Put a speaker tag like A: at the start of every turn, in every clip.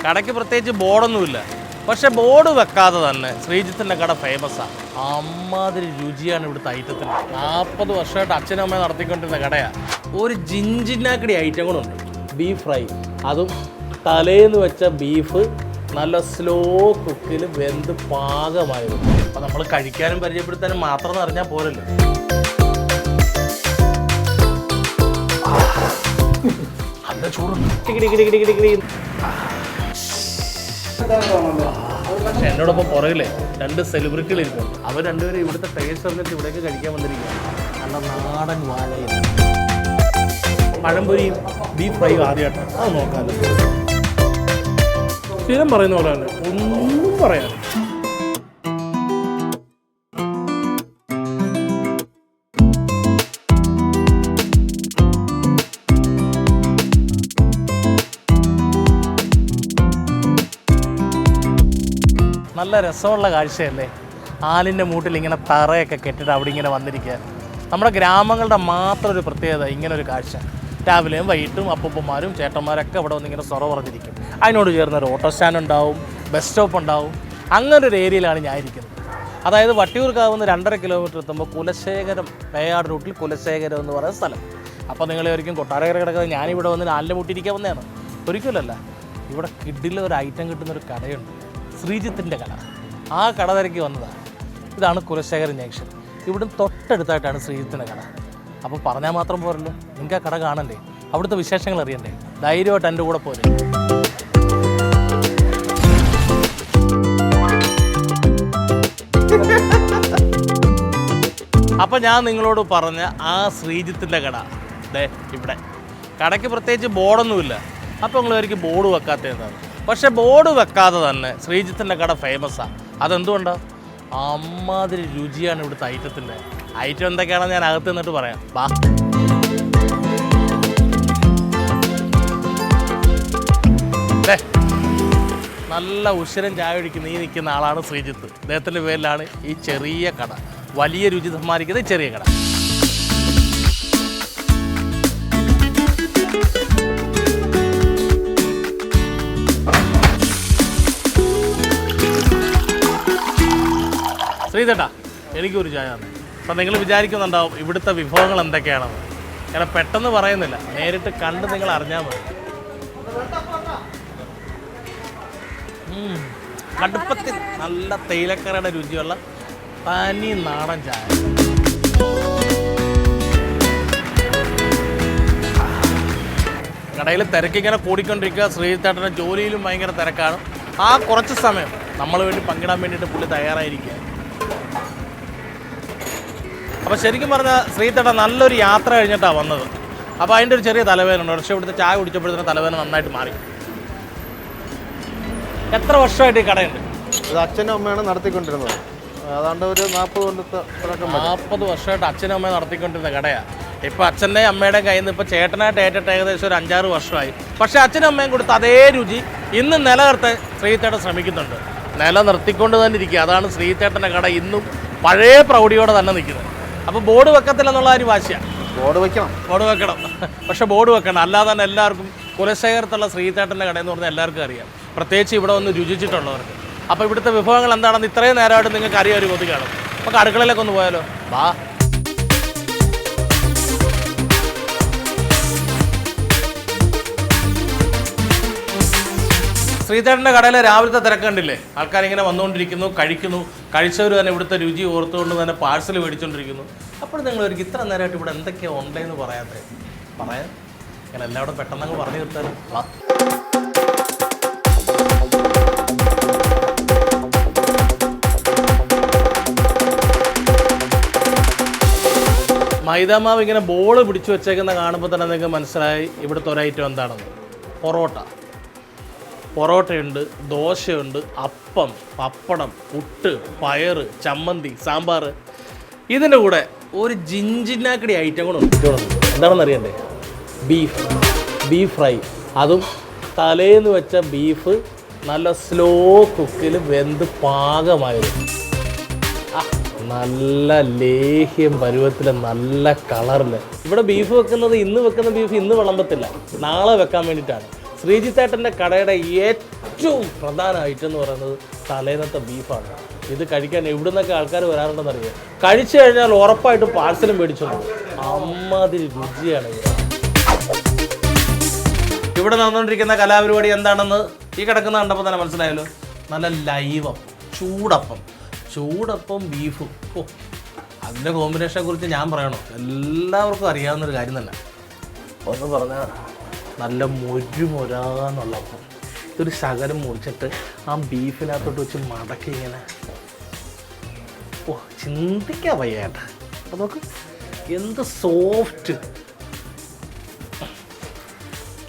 A: കടയ്ക്ക് പ്രത്യേകിച്ച് ബോർഡൊന്നുമില്ല, പക്ഷെ ബോർഡ് വെക്കാതെ തന്നെ ശ്രീജിത്തിൻ്റെ കട ഫേമസാണ്. അമ്മാതിരി രുചിയാണ് ഇവിടുത്തെ ഐറ്റത്തിന്. 40 വർഷമായിട്ട് അച്ഛനും അമ്മയും നടത്തിക്കൊണ്ടിരുന്ന കടയാണ്. ഒരു ജിഞ്ചിനാക്കടി ഐറ്റങ്ങളുണ്ട്. ബീഫ് ഫ്രൈ, അതും തലേന്ന് വെച്ച ബീഫ് നല്ല സ്ലോ കുക്കിൽ വെന്ത് പാകമായിരുന്നു. അപ്പം നമ്മൾ കഴിക്കാനും പരിചയപ്പെടുത്താനും മാത്രം അറിഞ്ഞാൽ പോരല്ലോ. നല്ല ചൂടുണ്ട്. പക്ഷെ എന്നോടൊപ്പം പുറകിലെ 2 സെലിബ്രിറ്റികൾ ഇരിക്കുന്നു. അവർ രണ്ടുപേരും ഇവിടുത്തെ ടേസ്റ്റ് അറിഞ്ഞിട്ട് ഇവിടേക്ക് കഴിക്കാൻ വന്നിരിക്കുകയാണ്. നല്ല നാടൻ വാഴയിൽ പഴംപൊരിയും ബീഫ് ഫ്രൈയും ആദ്യമായിട്ടാണ്. അത് നോക്കാമല്ലോ. സ്ഥിരം പറയുന്ന പോലെ തന്നെ ഒന്നും പറയാൻ. നല്ല രസമുള്ള കാഴ്ചയല്ലേ, ആലിൻ്റെ മൂട്ടിൽ ഇങ്ങനെ തറയൊക്കെ കെട്ടിട്ട് അവിടെ ഇങ്ങനെ വന്നിരിക്കുക. നമ്മുടെ ഗ്രാമങ്ങളുടെ മാത്രം ഒരു പ്രത്യേകത ഇങ്ങനൊരു കാഴ്ച. രാവിലെയും വൈകിട്ടും അപ്പൂപ്പന്മാരും ചേട്ടന്മാരൊക്കെ ഇവിടെ വന്നിങ്ങനെ സൊറ പറഞ്ഞിരിക്കും. അതിനോട് ചേർന്നൊരു ഓട്ടോ സ്റ്റാൻഡ് ഉണ്ടാവും, ബസ് സ്റ്റോപ്പ് ഉണ്ടാവും. അങ്ങനെ ഒരു ഏരിയയിലാണ് ഞാൻ ഇരിക്കുന്നത്. അതായത് വട്ടിയൂർക്കാവ് നിന്ന് 2.5 കിലോമീറ്റർ എത്തുമ്പോൾ കുലശേഖരം, പേയാട് റൂട്ടിൽ കുലശേഖരം എന്ന് പറയുന്ന സ്ഥലം. അപ്പോൾ നിങ്ങളെ ഒരിക്കലും കൊട്ടാരക്കര കിടക്കുന്നത് ഞാനിവിടെ വന്ന് ആലിൻ്റെ മൂട്ടിരിക്കാൻ വന്നതാണ്, ഒരിക്കലല്ല. ഇവിടെ കിഡിലെ ഒരു ഐറ്റം കിട്ടുന്നൊരു കടയുണ്ട്, ശ്രീജിത്തിൻ്റെ കട. ആ കട തിരക്കി വന്നതാണ്. ഇതാണ് കുലശേഖരം ജംഗ്ഷൻ. ഇവിടുന്ന് തൊട്ടടുത്തായിട്ടാണ് ശ്രീജിത്തിൻ്റെ കട. അപ്പോൾ പറഞ്ഞാൽ മാത്രം പോരല്ലോ, നിങ്ങൾക്ക് ആ കട കാണണ്ടേ, അവിടുത്തെ വിശേഷങ്ങൾ അറിയണ്ടേ. ധൈര്യമായിട്ട് എൻ്റെ കൂടെ പോരെ. അപ്പം ഞാൻ നിങ്ങളോട് പറഞ്ഞ ആ ശ്രീജിത്തിൻ്റെ കട ദേ ഇവിടെ. കടയ്ക്ക് പ്രത്യേകിച്ച് ബോർഡൊന്നുമില്ല. അപ്പോൾ നിങ്ങളായിരിക്കും ബോർഡ് വെക്കാത്തതാണ്. പക്ഷെ ബോർഡ് വെക്കാതെ തന്നെ ശ്രീജിത്തിൻ്റെ കട ഫേമസാണ്. അതെന്തുകൊണ്ടാണ്? അമ്മാതിരി രുചിയാണ് ഇവിടുത്തെ ഐറ്റത്തിൻ്റെ. ഐറ്റം എന്തൊക്കെയാണെന്ന് ഞാൻ അകത്ത് നിന്നിട്ട് പറയാം. വാ. നല്ല ഉശിരൻ ചായ ഒഴിക്കുന്ന ഈ നിൽക്കുന്ന ആളാണ് ശ്രീജിത്ത്. അദ്ദേഹത്തിൻ്റെ പേരിലാണ് ഈ ചെറിയ കട. വലിയ രുചി സമ്മാനിക്കുന്ന ചെറിയ കട. ശ്രീതേട്ടാ, എനിക്കൊരു ചായ തന്നെ. അപ്പം നിങ്ങൾ വിചാരിക്കുന്നുണ്ടാവും ഇവിടുത്തെ വിഭവങ്ങൾ എന്തൊക്കെയാണെന്ന്. ഞാൻ പെട്ടെന്ന് പറയുന്നില്ല, നേരിട്ട് കണ്ട് നിങ്ങൾ അറിഞ്ഞാൽ മതി. കടുപ്പത്തിൽ നല്ല തേയിലക്കറയുടെ രുചിയുള്ള തനി നാടൻ ചായ. കടയിൽ തിരക്കിങ്ങനെ കൂടിക്കൊണ്ടിരിക്കുക. ശ്രീജിത്തേട്ടൻ്റെ ജോലിയിലും ഭയങ്കര തിരക്കാണ്. ആ കുറച്ച് സമയം നമ്മൾ വേണ്ടി പങ്കിടാൻ വേണ്ടിയിട്ട് പുള്ളി തയ്യാറായിരിക്കുക. അപ്പോൾ ശരിക്കും പറഞ്ഞാൽ ശ്രീജിത്തേട്ടൻ നല്ലൊരു യാത്ര കഴിഞ്ഞിട്ടാണ് വന്നത്. അപ്പോൾ അതിൻ്റെ ഒരു ചെറിയ തലവേദന ഉണ്ട്. പക്ഷേ ഇവിടുത്തെ ചായ കുടിച്ചപ്പോഴത്തേന് തലവേദന നന്നായിട്ട് മാറി. എത്ര വർഷമായിട്ട് ഈ കടയുണ്ട്?
B: ഇത് അച്ഛനും അമ്മയാണ് നടത്തിക്കൊണ്ടിരുന്നത്. അതാണ്ട് ഒരു 40
A: വർഷമായിട്ട് അച്ഛനും അമ്മയും നടത്തിക്കൊണ്ടിരുന്ന കടയാണ്. ഇപ്പോൾ അച്ഛൻ്റെയും അമ്മയുടെയും കയ്യിൽ നിന്ന് ഇപ്പോൾ ചേട്ടനായിട്ട് ഏറ്റിട്ട് ഏകദേശം ഒരു 5-6 വർഷമായി. പക്ഷേ അച്ഛനും അമ്മയും കൊടുത്ത അതേ രുചി ഇന്ന് നിലനിർത്താൻ ശ്രീജിത്തേട്ടൻ ശ്രമിക്കുന്നുണ്ട്. നിലനിർത്തിക്കൊണ്ട് തന്നെ ഇരിക്കുക. അതാണ് ശ്രീജിത്തേട്ടൻ്റെ കട ഇന്നും പഴയ പ്രൗഢിയോടെ തന്നെ നിൽക്കുന്നത്. അപ്പോൾ ബോർഡ് വെക്കത്തില്ലെന്നുള്ള ഒരു വാശിയാണ്. ബോർഡ് വെക്കണം. പക്ഷേ ബോർഡ് വെക്കണം. അല്ലാതെ തന്നെ എല്ലാവർക്കും കുലശേഖരത്തുള്ള ശ്രീജിത്തേട്ടൻ്റെ കടയെന്ന് പറഞ്ഞാൽ എല്ലാവർക്കും അറിയാം, പ്രത്യേകിച്ച് ഇവിടെ വന്ന് രുചിച്ചിട്ടുള്ളവർക്ക്. അപ്പോൾ ഇവിടുത്തെ വിഭവങ്ങൾ എന്താണെന്ന് ഇത്രയും നേരമായിട്ട് നിങ്ങൾക്ക് അറിയാൻ ഒരു കൊതി കാണും. അപ്പോൾ അടുക്കളയിലൊക്കെ ഒന്ന് പോയാലോ? വാ. ശ്രീധേട്ടൻ്റെ കടയിലെ രാവിലത്തെ തിരക്ക് കണ്ടില്ലേ? ആൾക്കാരിങ്ങനെ വന്നുകൊണ്ടിരിക്കുന്നു, കഴിക്കുന്നു. കഴിച്ചവർ തന്നെ ഇവിടുത്തെ രുചി ഓർത്തുകൊണ്ട് തന്നെ പാഴ്സൽ മേടിച്ചുകൊണ്ടിരിക്കുന്നു. അപ്പോൾ നിങ്ങൾ ഒരിക്കലും ഇത്ര നേരമായിട്ട് ഇവിടെ എന്തൊക്കെയാണ് ഉണ്ടെന്ന് പറയാതെ പറയാൻ ഞാൻ എല്ലാവരും പെട്ടെന്നങ്ങ് പറഞ്ഞു തീർത്താലും. വാ. മൈദാമാവ് ഇങ്ങനെ ബോള് പിടിച്ചു വെച്ചേക്കുന്ന കാണുമ്പോൾ തന്നെ നിങ്ങൾക്ക് മനസ്സിലായി ഇവിടുത്തെ ഒരൈറ്റം എന്താണെന്ന്. പൊറോട്ടയുണ്ട്, ദോശയുണ്ട്, അപ്പം, പപ്പടം, പുട്ട്, പയറ്, ചമ്മന്തി, സാമ്പാർ. ഇതിൻ്റെ കൂടെ ഒരു ജിഞ്ചിനാക്കടി ഐറ്റം കൂടെ ഉണ്ട്. എന്താണെന്ന് അറിയണ്ടേ? ബീഫ് ഫ്രൈ, അതും തലേന്ന് വെച്ച ബീഫ് നല്ല സ്ലോ കുക്കിൽ വെന്ത് പാകമായിരുന്നു. നല്ല ലേഹ്യം പരുവത്തിൽ, നല്ല കളറിൽ. ഇവിടെ ബീഫ് വെക്കുന്നത് ഇന്ന് വെക്കുന്ന ബീഫ് ഇന്ന് വിളമ്പത്തില്ല, നാളെ വെക്കാൻ വേണ്ടിയിട്ടാണ്. ശ്രീജിത്തേട്ടൻ്റെ കടയുടെ ഏറ്റവും പ്രധാന ഐറ്റം എന്ന് പറയുന്നത് തലേന്നത്തെ ബീഫാണ്. ഇത് കഴിക്കാൻ എവിടെ നിന്നൊക്കെ ആൾക്കാർ വരാറുണ്ടെന്ന് അറിയാം. കഴിച്ചു കഴിഞ്ഞാൽ ഉറപ്പായിട്ടും പാഴ്സലും മേടിച്ചോളൂ. അമ്മാതിരി രുചിയാണ് ഇത്. ഇവിടെ നടന്നുകൊണ്ടിരിക്കുന്ന കലാപരിപാടി എന്താണെന്ന് ഈ കിടക്കുന്ന കണ്ടപ്പോൾ തന്നെ മനസ്സിലായല്ലോ. നല്ല ലൈവപ്പം, ചൂടപ്പം ബീഫും. ഓ, അതിൻ്റെ കോമ്പിനേഷനെ കുറിച്ച് ഞാൻ പറയണോ? എല്ലാവർക്കും അറിയാവുന്നൊരു കാര്യം തന്നെ. ഒന്ന് പറഞ്ഞാൽ നല്ല മൊരാന്നുള്ള അപ്പം. ഇതൊരു ശകലം മുറിച്ചിട്ട് ആ ബീഫിനകത്തോട്ട് വെച്ച് മടക്കി ഇങ്ങനെ, ഓ ചിന്തിക്കാൻ വയ്യാട്ട. അപ്പോൾ നോക്ക് എന്ത് സോഫ്റ്റ്.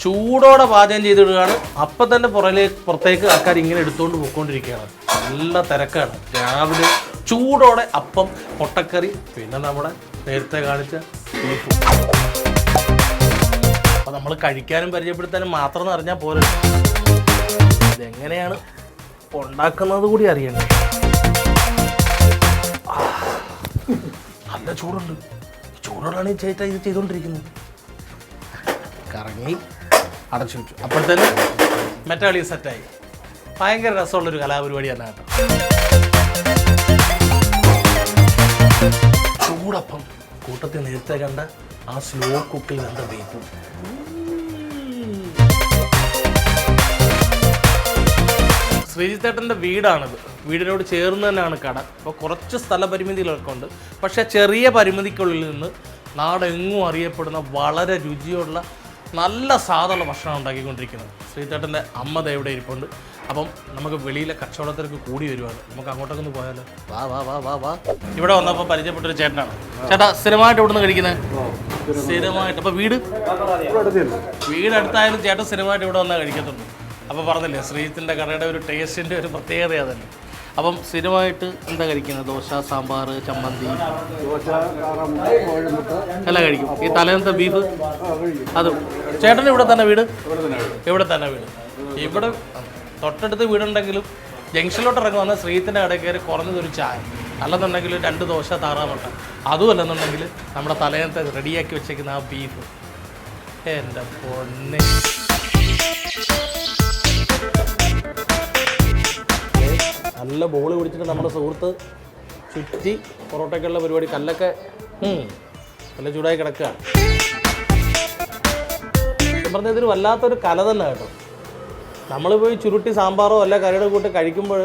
A: ചൂടോടെ പാചകം ചെയ്തിടുകയാണ്. അപ്പം തന്നെ പുറത്തേക്ക് ആൾക്കാർ ഇങ്ങനെ എടുത്തുകൊണ്ട് പോയിക്കൊണ്ടിരിക്കുകയാണ്. നല്ല തിരക്കാണ്. രാവിലെ ചൂടോടെ അപ്പം, മുട്ടക്കറി, പിന്നെ നമ്മുടെ നേരത്തെ കാണിച്ച ബീഫും. അപ്പം നമ്മൾ കഴിക്കാനും പരിചയപ്പെടുത്താനും മാത്രം എന്ന് അറിഞ്ഞാൽ പോലും ഇതെങ്ങനെയാണ് ഉണ്ടാക്കുന്നത് കൂടി അറിയണ്ടേ. നല്ല ചൂടുണ്ട്. ചൂടോടാണ് ഈ ചേട്ടാ ഇത് ചെയ്തുകൊണ്ടിരിക്കുന്നത്. കറങ്ങി അടച്ചു വെച്ചു. അപ്പോഴത്തേന് മെറ്റാളി സെറ്റായി. ഭയങ്കര രസമുള്ളൊരു കലാപരിപാടി തന്നെ കേട്ടോ. ചൂടപ്പം കൂട്ടത്തിൽ നേരത്തെ കണ്ട ആ സ്ലോ കുക്കിൽ വെന്ത ബീഫും. ശ്രീജിത്തേട്ടൻ്റെ വീടാണിത്. വീടിനോട് ചേർന്ന് തന്നെയാണ് കട. അപ്പോൾ കുറച്ച് സ്ഥലപരിമിതികളൊക്കെ ഉണ്ട്. പക്ഷേ ചെറിയ പരിമിതിക്കുള്ളിൽ നിന്ന് നാടെങ്ങും അറിയപ്പെടുന്ന വളരെ രുചിയുള്ള നല്ല സ്വാദുള്ള ഭക്ഷണം ഉണ്ടാക്കിക്കൊണ്ടിരിക്കുന്നത്. ശ്രീജിത്തേട്ടൻ്റെ അമ്മ ദേ ഇവിടെ ഇരിപ്പുണ്ട്. അപ്പം നമുക്ക് വെളിയിലെ കച്ചവടത്തിലേക്ക് കൂടി വരുവാണ്. നമുക്ക് അങ്ങോട്ടൊക്കെ ഒന്ന് പോയാലോ? വാ വാ വാ വാ വാ. ഇവിടെ വന്നപ്പോൾ പരിചയപ്പെട്ടൊരു ചേട്ടനാണ്. ചേട്ടാ സ്ഥിരമായിട്ട് ഇവിടെ നിന്ന് കഴിക്കുന്നത്? സ്ഥിരമായിട്ട്. അപ്പോൾ വീടടുത്തായാലും ചേട്ടൻ സ്ഥിരമായിട്ട് ഇവിടെ വന്നാൽ കഴിക്കത്തുള്ളൂ. അപ്പോൾ പറഞ്ഞില്ലേ ശ്രീജിത്തിൻ്റെ കടയുടെ ഒരു ടേസ്റ്റിൻ്റെ ഒരു പ്രത്യേകത അതല്ലേ. അപ്പം സ്ഥിരമായിട്ട് എന്താ കഴിക്കുന്നത്? ദോശ, സാമ്പാർ, ചമ്മന്തി എല്ലാം കഴിക്കും. ഈ തലേന്നത്തെ ബീഫ് അതും. ചേട്ടൻ ഇവിടെ തന്നെ വീട്? ഇവിടെ തന്നെ വീട്. ഇവിടെ തൊട്ടടുത്ത് വീടുണ്ടെങ്കിലും ജംഗ്ഷനിലോട്ട് ഇറങ്ങുന്ന ശ്രീജിത്തിൻ്റെ കടയിൽ കയറി കുറഞ്ഞതൊരു ചായ, അല്ലെന്നുണ്ടെങ്കിൽ 2 ദോശ, താറാമുട്ട, അതും അല്ലെന്നുണ്ടെങ്കിൽ നമ്മുടെ തലേന്നത്തെ റെഡിയാക്കി വെച്ചേക്കുന്ന ആ ബീഫ്. എൻ്റെ പൊന്നെ. നല്ല ബോള് പിടിച്ചിട്ട് നമ്മുടെ സുഹൃത്ത് ചുറ്റി പൊറോട്ടയ്ക്കുള്ള പരിപാടി. കല്ലൊക്കെ നല്ല ചൂടായി കിടക്കുക. പറഞ്ഞ ഇതൊരു വല്ലാത്തൊരു കല തന്നെ കേട്ടോ. നമ്മൾ പോയി ചുരുട്ടി സാമ്പാറോ അല്ല കറിയുടെ കൂട്ട് കഴിക്കുമ്പോൾ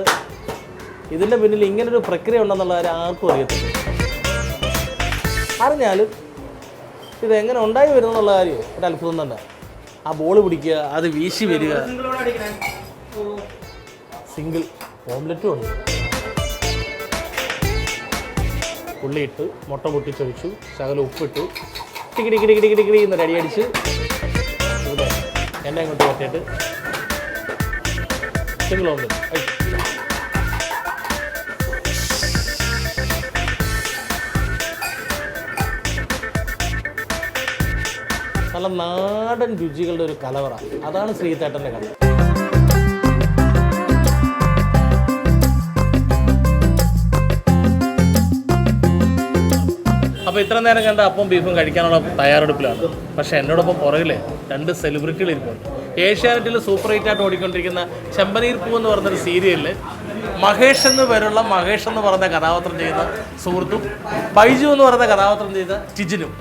A: ഇതിൻ്റെ പിന്നിൽ ഇങ്ങനൊരു പ്രക്രിയ ഉണ്ടെന്നുള്ള കാര്യം ആർക്കും അറിയത്തില്ല. അറിഞ്ഞാലും ഇതെങ്ങനെ ഉണ്ടായി വരുന്നുള്ള കാര്യം ഒരു അത്ഭുതം തന്നെ. ആ ബോള് പിടിക്കുക, അത് വീശി വരിക. സിംഗിൾ ഓംലെറ്റും ഉണ്ട്. ഉള്ളിയിട്ട് മുട്ട പൊട്ടിച്ചൊഴിച്ചു, ശകലം ഉപ്പിട്ടു, ടിക്കിടി കിടി കിടി കിടി കിടി എന്നൊരു അടിയടിച്ച് ഇവിടെ എണ്ണ ഇങ്ങോട്ട് പറ്റിയിട്ട് സിംഗിൾ ഓംലെറ്റ്. നല്ല നാടൻ രുചികളുടെ ഒരു കലവറ. അതാണ് ശ്രീജിത്തേട്ടൻ്റെ കട. അപ്പോൾ ഇത്ര നേരം കണ്ട അപ്പം ബീഫും കഴിക്കാനുള്ള തയ്യാറെടുപ്പിലാണ്. പക്ഷേ എന്നോടൊപ്പം പുറകിലെ 2 സെലിബ്രിറ്റികൾ ഇരിപ്പുണ്ട്. ഏഷ്യാനെറ്റിൽ സൂപ്പർ ഹിറ്റായിട്ട് ഓടിക്കൊണ്ടിരിക്കുന്ന ചെമ്പനീർ പൂ എന്ന് പറഞ്ഞൊരു സീരിയലിൽ മഹേഷ് എന്ന് പേരുള്ള മഹേഷ് എന്ന് പറയുന്ന കഥാപാത്രം ചെയ്യുന്ന സുഹൃത്തും ബൈജു എന്ന് പറയുന്ന കഥാപാത്രം ചെയ്ത ടിജിനും,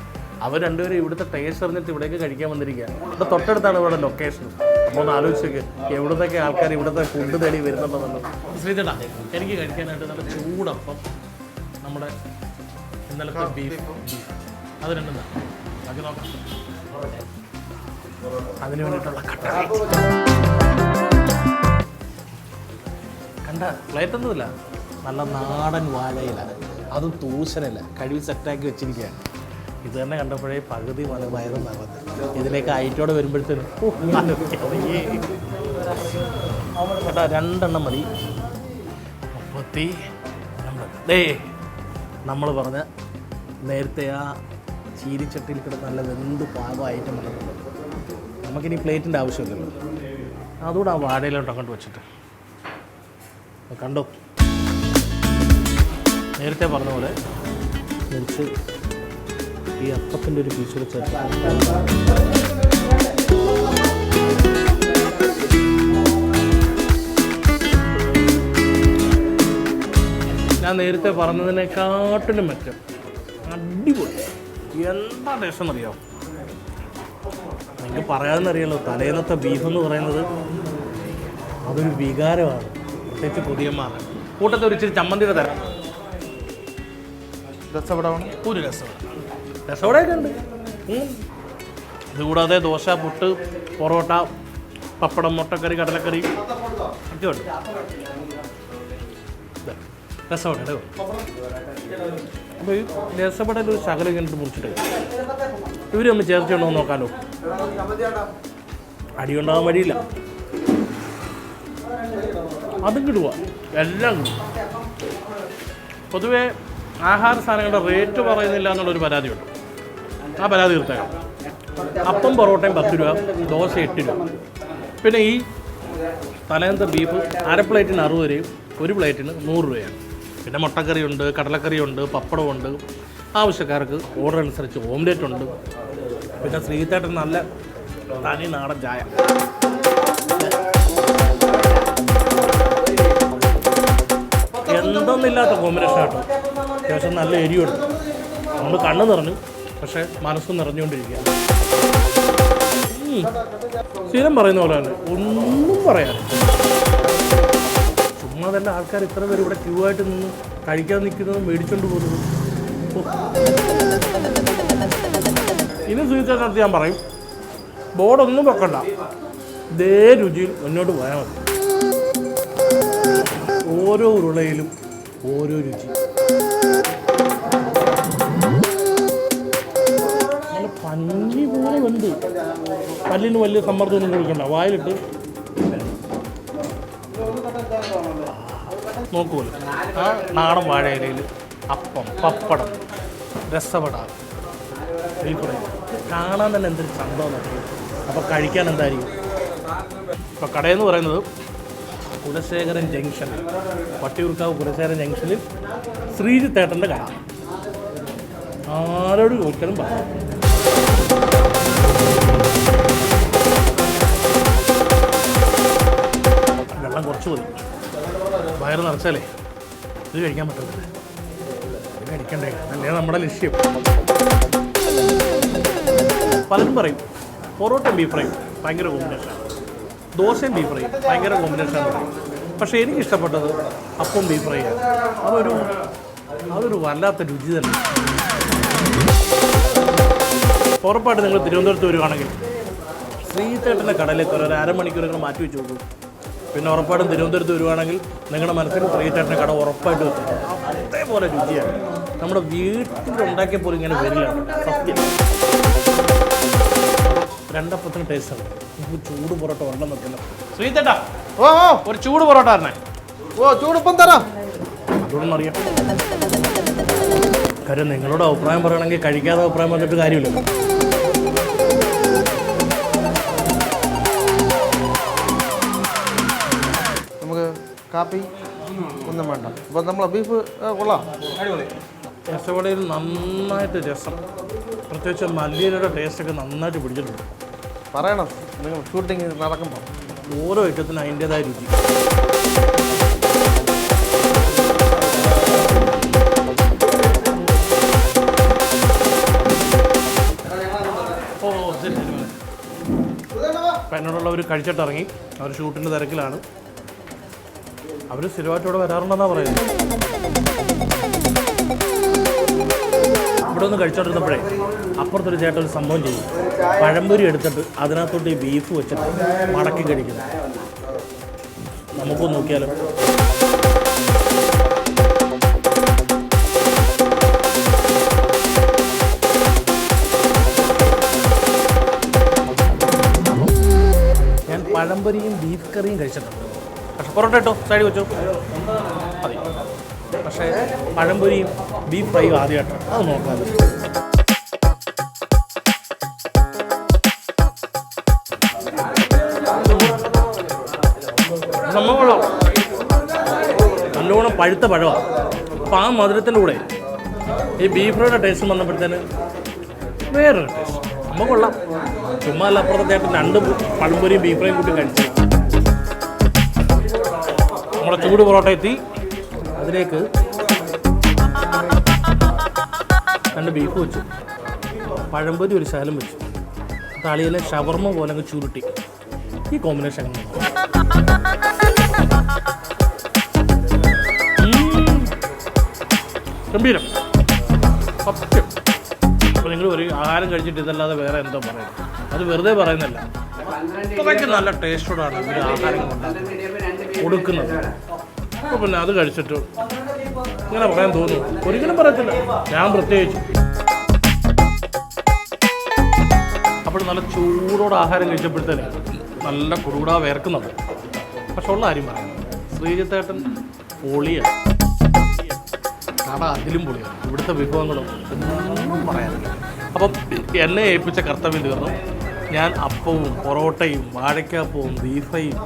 A: അവർ രണ്ടുപേരും ഇവിടുത്തെ ടേസ്റ്റ് അറിഞ്ഞിട്ട് ഇവിടേക്ക് കഴിക്കാൻ വന്നിരിക്കുക. ഇവിടെ തൊട്ടടുത്താണ് ഇവിടെ ലൊക്കേഷൻ. അപ്പോൾ ഒന്ന് ആലോചിച്ചൊക്കെ എവിടുന്നൊക്കെ ആൾക്കാർ ഇവിടുത്തെ ഫുഡ് തേടി വരുന്നുണ്ടെന്നുള്ളത്. ശ്രീധേട്ടാ, എനിക്ക് കഴിക്കാനായിട്ട് നല്ല ചൂടപ്പം, നമ്മുടെ ഇന്നലത്തെ ബീഫ്, അത് രണ്ടും ബാക്കി നോക്കാം. അതിന് വേണ്ടിയിട്ടുള്ള കണ്ട പ്ലേറ്റൊന്നുമില്ല, നല്ല നാടൻ വാഴയില, അതും തൂശനില്ല, കഴുകി സെറ്റാക്കി വെച്ചിരിക്കുകയാണ്. ഇത് തന്നെ കണ്ടപ്പോഴേ പകുതി വയറും നിറഞ്ഞത്. ഇതിലേക്ക് ഐറ്റോടെ വരുമ്പോഴത്തേനും കേട്ടാ 2 മതി. 30 നമ്മൾ പറഞ്ഞ നേരത്തെ ആ ചീരിച്ചട്ടിയിൽ കിടന്ന് നല്ല വെന്ത് പാകമായിട്ട് വന്നിട്ടുണ്ട്. നമുക്കിനി പ്ലേറ്റിൻ്റെ ആവശ്യമില്ലല്ലോ. അതുകൂടെ ആ വാഴയിലോട്ട് അങ്ങോട്ട് വെച്ചിട്ട് കണ്ടോ, നേരത്തെ പറഞ്ഞ പോലെ മുറിച്ച് ഈ അപ്പത്തിൻ്റെ ഒരു പീസ് വെച്ച് ഞാൻ നേരത്തെ പറഞ്ഞതിനെക്കാട്ടിലും മെച്ചം. അടിപൊളി. എന്താ ടേസ്റ്റ് എന്നറിയാമോ? എനിക്ക് പറയാമെന്നറിയാലോ, തലേന്നത്തെ ബീഫ് എന്ന് പറയുന്നത് അതൊരു വികാരമാണ്, പ്രത്യേകിച്ച് പുതിയന്മാരുടെ കൂട്ടത്തിൽ. ഒരു ഇച്ചിരി ചമ്മന്തിയുടെ തരാം.
B: രസപ്പെടാണ്.
A: ഒരു രസവടയൊക്കെ ഉണ്ട്. ഇതുകൂടാതെ ദോശ, പുട്ട്, പൊറോട്ട, പപ്പടം, മുട്ടക്കറി, കടലക്കറി ഒക്കെ ഉണ്ട്. രസവട അപ്പോൾ ഈ രസവടയിൽ ഒരു ശകലം ഇങ്ങോട്ട് മുറിച്ചിട്ട് ഇവർ തമ്മിൽ ചേർച്ചയുണ്ടോ എന്ന് നോക്കാമല്ലോ. അടിയുണ്ടാകാൻ വഴിയില്ല. അതും കിടുക, എല്ലാം കിടും. പൊതുവേ ആഹാര സാധനങ്ങളുടെ റേറ്റ് പറയുന്നില്ല എന്നുള്ളൊരു പരാതിയുണ്ട്. ആ പരാതി തീർത്തേക്കാം. അപ്പം പൊറോട്ടയും 10 രൂപ, ദോശ 8 രൂപ. പിന്നെ ഈ തലേന്നത്തെ ബീഫ് അര പ്ലേറ്റിന് 60 രൂപയും 1 പ്ലേറ്റിന് 100 രൂപയാണ്. പിന്നെ മുട്ടക്കറിയുണ്ട്, കടലക്കറിയുണ്ട്, പപ്പടമുണ്ട്. ആവശ്യക്കാർക്ക് ഓർഡർ അനുസരിച്ച് ഓംലേറ്റ് ഉണ്ട്. പിന്നെ ശ്രീത്തേട്ടൻ നല്ല തനി നാടൻ ചായ. എന്തൊന്നില്ലാത്ത കോമ്പിനേഷൻ ആട്ടോ. അത്യാവശ്യം നല്ല എരിയുണ്ട്. നമ്മൾ കണ്ണ് നിറഞ്ഞു, പക്ഷേ മനസ്സ് നിറഞ്ഞുകൊണ്ടിരിക്കുക. സ്ഥിരം പറയുന്ന പോലെ തന്നെ ഒന്നും പറയാനില്ല. ചുമ്മാ തന്നെ ആൾക്കാർ ഇത്ര പേര് ഇവിടെ ക്യൂ ആയിട്ട് നിന്ന് കഴിക്കാൻ നിൽക്കുന്നതും മേടിച്ചുകൊണ്ട് പോകുന്നത്. ഇനി സ്വീകരിച്ചതിനകത്ത് ഞാൻ പറയും, ബോർഡൊന്നും വെക്കണ്ട, ഇതേ രുചിയിൽ മുന്നോട്ട് പോയാൽ മതി. ഓരോ ഉരുളയിലും ഓരോ രുചി. നല്ല പഞ്ഞി പോലെ ഉണ്ട്. പല്ലിന് വലിയ സമ്മർദ്ദമൊന്നും കൊടുക്കണ്ട, വായിലിട്ട് നോക്കൂല. ആ നാടൻ വാഴയിലയിൽ അപ്പം, പപ്പടം, രസവട, കാണാൻ തന്നെ എന്തൊരു ചന്തമെന്നറിയും. അപ്പോൾ കഴിക്കാൻ എന്തായിരിക്കും? ഇപ്പോൾ കടയെന്ന് പറയുന്നത് കുലശേഖരൻ ജംഗ്ഷൻ, വട്ടിയൂർക്കാവ് കുലശേഖരൻ ജംഗ്ഷനിൽ ശ്രീജിത്തേട്ടൻ്റെ കട. ആരോട് ചോദിച്ചാലും പറയാം. വെള്ളം കുറച്ച് മതി, വയറ് നിറച്ചാലേ ഇത് കഴിക്കാൻ പറ്റില്ല. ഇത് കഴിക്കണ്ടേ, അല്ലേ നമ്മുടെ ലക്ഷ്യം. പലരും പറയും പൊറോട്ടയും ബീഫ് ഫ്രൈയും ഭയങ്കര കോമ്പിനേഷനാണ്, ദോശയും ബീഫ് ഫ്രൈയും ഭയങ്കര കോമ്പിനേഷനാണ് പറയും. പക്ഷേ എനിക്കിഷ്ടപ്പെട്ടത് അപ്പം ബീഫ് ഫ്രൈയാണ്. അതൊരു വല്ലാത്ത രുചി തന്നെ. ഉറപ്പായിട്ട് നിങ്ങൾ തിരുവനന്തപുരത്ത് വരുവാണെങ്കിൽ ശ്രീത്തേട്ടൻ്റെ കടയിലേക്ക് ഒരു അരമണിക്കൂർ നിങ്ങൾ മാറ്റി വെച്ച് നോക്കും. പിന്നെ ഉറപ്പായിട്ടും തിരുവനന്തപുരത്ത് വരുവാണെങ്കിൽ നിങ്ങളുടെ മനസ്സിൽ ശ്രീത്തേട്ടൻ്റെ കട ഉറപ്പായിട്ട് വെക്കും. അതേപോലെ രുചിയാണ്. നമ്മുടെ വീട്ടിലുണ്ടാക്കിയ പോലും ഇങ്ങനെ വരില്ല. സത്യം. രണ്ടപ്പത്തിന് ടേസ്റ്റാണ്. നമുക്ക് ചൂട് പൊറോട്ട വെള്ളം വെക്കില്ല. ശ്രീത്തേട്ടാ,
B: ഓ
A: ഒരു ചൂട് പൊറോട്ട തരണേ.
B: ഓ ചൂടിപ്പം തരാം.
A: അതുകൊണ്ടൊന്നും അറിയാം. കാര്യം നിങ്ങളുടെ അഭിപ്രായം പറയണമെങ്കിൽ കഴിക്കാതെ അഭിപ്രായം പറഞ്ഞിട്ട് കാര്യമില്ലല്ലോ.
B: നമുക്ക് കാപ്പി ഒന്നും വേണ്ട. അപ്പോൾ നമ്മളെ ബീഫ് കൊള്ളാം.
A: രസവടയിൽ നന്നായിട്ട് രസം, പ്രത്യേകിച്ച് മല്ലിയിലയുടെ ടേസ്റ്റൊക്കെ നന്നായിട്ട് പിടിച്ചിട്ടുണ്ട്.
B: പറയണം, നിങ്ങൾ ഷൂട്ടിങ് നടക്കുമ്പോൾ
A: ഓരോ ഐറ്റത്തിനും അതിൻ്റേതായ രുചി. അപ്പം എന്നോടുള്ളവർ കഴിച്ചിട്ടിറങ്ങി. അവർ ഷൂട്ടിൻ്റെ തിരക്കിലാണ്. അവർ സ്ഥിരമായിട്ട് ഇവിടെ വരാറുണ്ടെന്നാണ് പറയുന്നത്. ഇവിടെ ഒന്ന് കഴിച്ചോണ്ടിരുന്നപ്പോഴേ അപ്പുറത്തൊരു ചേട്ടൻ ഒരു സംഭവം ചെയ്യും. പഴംപൊരി എടുത്തിട്ട് അതിനകത്തോട്ട് ഈ ബീഫ് വെച്ചിട്ട് മടക്കി കഴിക്കുന്നു. നമുക്കൊന്ന് നോക്കിയാലോ. ഞാൻ പഴംപൊരിയും ബീഫ് കറിയും കഴിച്ചിട്ടുണ്ട്. പക്ഷെ പൊറോട്ട ഇട്ടോ സൈഡിൽ വെച്ചോ മതി. പക്ഷേ പഴംപൊരിയും ബീഫ് ഫ്രൈയും ആദ്യമായിട്ടോ അത് നോക്കാം. സംഭവം നല്ലോണം പഴുത്ത പഴമാണ്. അപ്പോൾ ആ മധുരത്തിൻ്റെ കൂടെ ഈ ബീഫ് ഫ്രൈയുടെ ടേസ്റ്റ് വന്നപ്പോഴത്തേന് വേറൊരു ടേസ്റ്റ്. സംഭവം കൊള്ളാം. ചുമ്മാ അല്ല, അപ്പുറത്തേക്ക് 2 പഴംപൊരിയും ബീഫ് ഫ്രൈയും കൂട്ടി കഴിച്ചു. നമ്മുടെ ചൂട് പൊറോട്ട എത്തി. അതിലേക്ക് 2 ബീഫ് വെച്ചു, പഴംപൊരി ഒരു ശകലം വെച്ചു, തളിയിലെ ഷവർമ്മ പോലെ അങ്ങ് ചുരുട്ടി. ഈ കോമ്പിനേഷൻ ഗംഭീരം സത്യം. അപ്പോൾ നിങ്ങൾ ഒരു ആഹാരം കഴിച്ചിട്ട് ഇതല്ലാതെ വേറെ എന്തോ പറയുന്നത്, അത് വെറുതെ പറയുന്നല്ല. അതൊക്കെ നല്ല ടേസ്റ്റോടാണ് ഈ ആഹാരങ്ങൾ കൊടുക്കുന്നത്. അപ്പോൾ പിന്നെ അത് കഴിച്ചിട്ട് ഇങ്ങനെ പറയാൻ തോന്നുന്നു? ഒരിക്കലും പറയത്തില്ല, ഞാൻ പ്രത്യേകിച്ച്. അപ്പോൾ നല്ല ചൂടോടെ ആഹാരം കഴിച്ചപ്പോഴത്തേന് നല്ല കുടുകൂടാ വേർക്കുന്നുണ്ട്. പക്ഷെ ഉള്ള കാര്യം പറയാം, ശ്രീജിത്തേട്ടൻ പൊളിയാണ്. കട അതിലും പൊളിയാണ്. ഇവിടുത്തെ വിഭവങ്ങളും ഒന്നും പറയാനില്ല. അപ്പം എന്നെ ഏൽപ്പിച്ച കർത്തവ്യം തീർന്നു. ഞാൻ അപ്പവും പൊറോട്ടയും വാഴയ്ക്കാപ്പവും ബീഫയും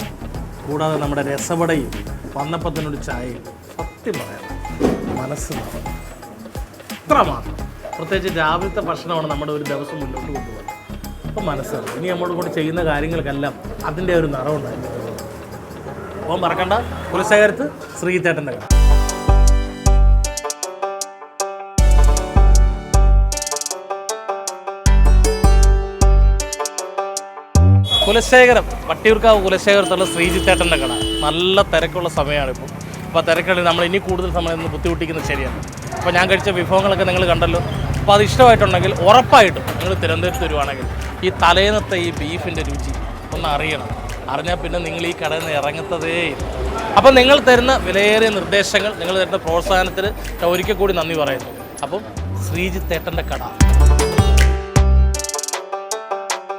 A: കൂടാതെ നമ്മുടെ രസവടയും വന്നപ്പത്തിനൊരു ചായയും സത്യം പറയാം മനസ്സ് ഇത്ര മാത്രം. പ്രത്യേകിച്ച് രാവിലത്തെ ഭക്ഷണമാണ് നമ്മുടെ ഒരു ദിവസം മുന്നോട്ട് കൊണ്ടുപോകുന്നത്. അപ്പം മനസ്സാണ് ഇനി നമ്മളോട് കൊണ്ട് ചെയ്യുന്ന കാര്യങ്ങൾക്കെല്ലാം അതിൻ്റെ ഒരു നിറവുണ്ടായിരുന്നു. അപ്പം മറക്കണ്ട, കുലശേഖരത്ത് ശ്രീജിത്തേട്ടൻ്റെ കട. കുലശേഖരം, വട്ടിയൂർക്കാവ് കുലശേഖരത്തുള്ള ശ്രീജിത്തേട്ടൻ്റെ കട. നല്ല തിരക്കുള്ള സമയമാണ് ഇപ്പോൾ. അപ്പോൾ തിരക്കുകളിൽ നമ്മൾ ഇനി കൂടുതൽ സമയം ഒന്ന് ബുദ്ധിമുട്ടിക്കുന്നത് ശരിയാണ്. അപ്പോൾ ഞാൻ കഴിച്ച വിഭവങ്ങളൊക്കെ നിങ്ങൾ കണ്ടല്ലോ. അപ്പോൾ അത് ഇഷ്ടമായിട്ടുണ്ടെങ്കിൽ ഉറപ്പായിട്ടും നിങ്ങൾ തിരുവനന്തപുരത്ത് വരുവാണെങ്കിൽ ഈ തലേന്നത്തെ ഈ ബീഫിൻ്റെ രുചി ഒന്ന് അറിയണം. അറിഞ്ഞാൽ പിന്നെ നിങ്ങൾ ഈ കടയിൽ നിന്ന് ഇറങ്ങത്തതേയില്ല. അപ്പം നിങ്ങൾ തരുന്ന വിലയേറിയ നിർദ്ദേശങ്ങൾ, നിങ്ങൾ തരുന്ന പ്രോത്സാഹനത്തിന് ഒരിക്കൽ കൂടി നന്ദി പറയുന്നു. അപ്പം ശ്രീജിത്തേട്ടൻ്റെ കട.